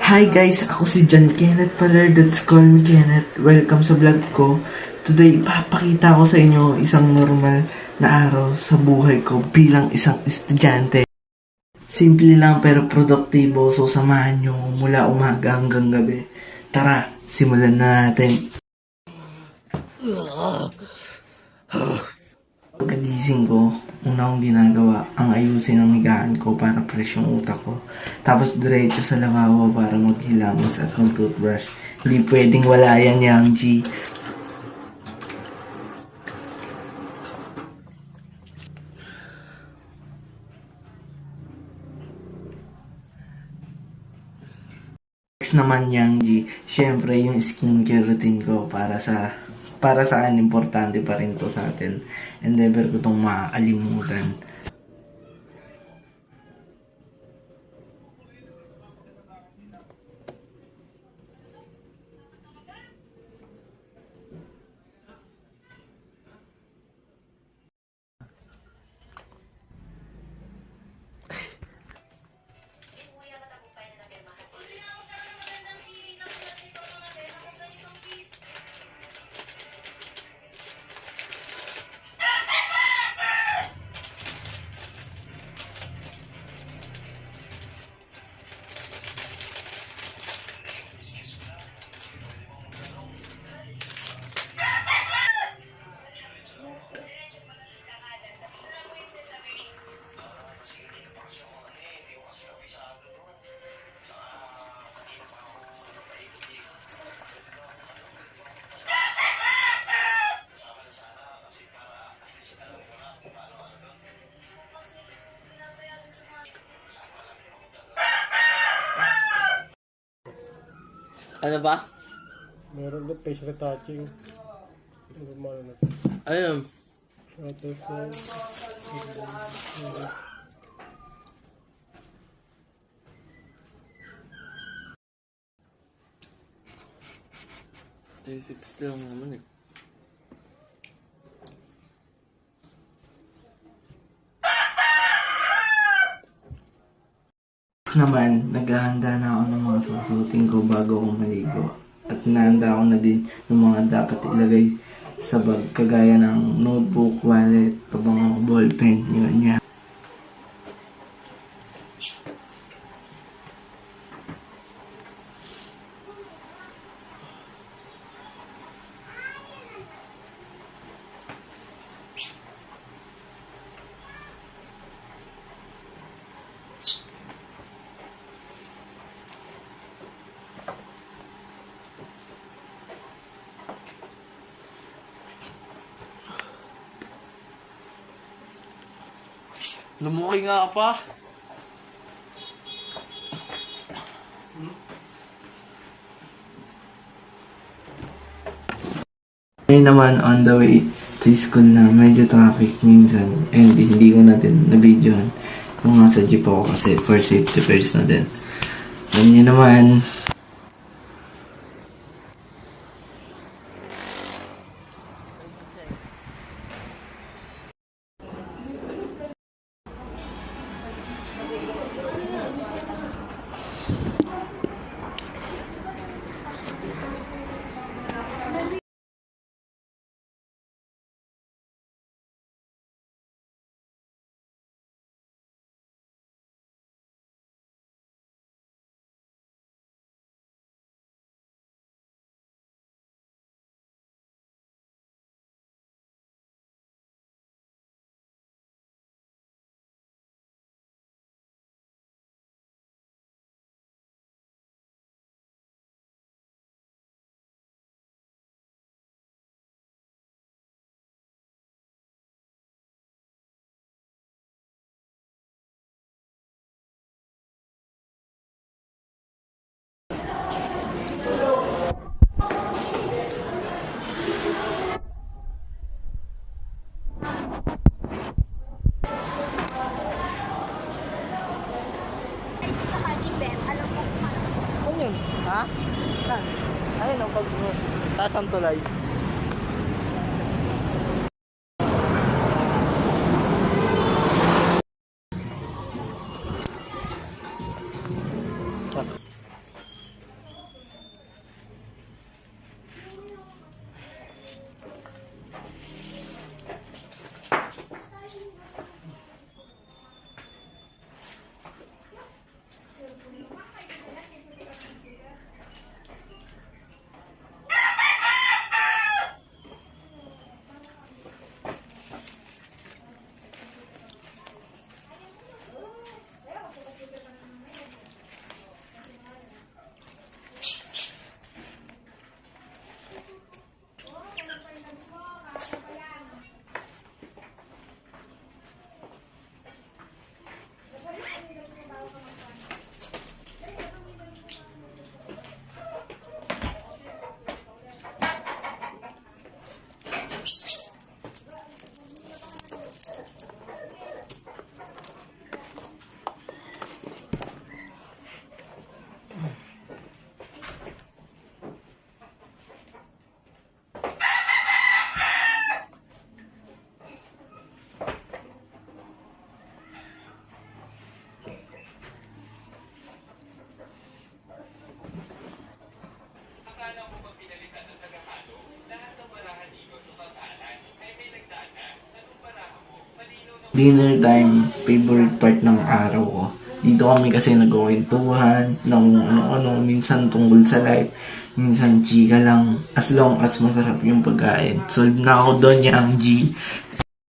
Hi guys, ako si John Kenneth Paler, that's call me Kenneth. Welcome sa vlog ko. Today, ipapakita ko sa inyo isang normal na araw sa buhay ko bilang isang estudyante. Simple lang pero produktibo, so samahan nyo mula umaga hanggang gabi. Tara, simulan na natin. Pagkagising ko, una kong ginagawa ang ayusin ang higaan ko para fresh yung utak ko. Tapos diretso sa lavabo para maghilamos at mag-toothbrush. Hindi pwedeng wala yan, Yang G. Next naman, Yang G, syempre yung skincare routine ko para sa akin importante pa rin to sa atin. And never ko itong makakalimutan. Ano ba? Meron din face retouching. Normal na. Ayun. Waterfall. $360 lang naman eh. Naman, naghahanda na ako ng mga susuotin ko bago ako maligo. At nahanda ko na din yung mga dapat ilagay sa bag, kagaya ng notebook, wallet, pabango, ballpen, yun niya. Lumuki nga pa. Ngayon naman, on the way to school na, medyo traffic minsan. And hindi ko na din na-videohan. Kung nga sa jeep ako kasi for safety first na din. Alam niyo naman, Ano yun? Ha? Ayun ang pag... Taas ang tulay. Dinner time, favorite part ng araw ko. Dito kami kasi nagkukwentuhan ng ano-ano, minsan tungkol sa life, minsan chika lang, as long as masarap yung pagkain. Solve na ako doon, Yang G.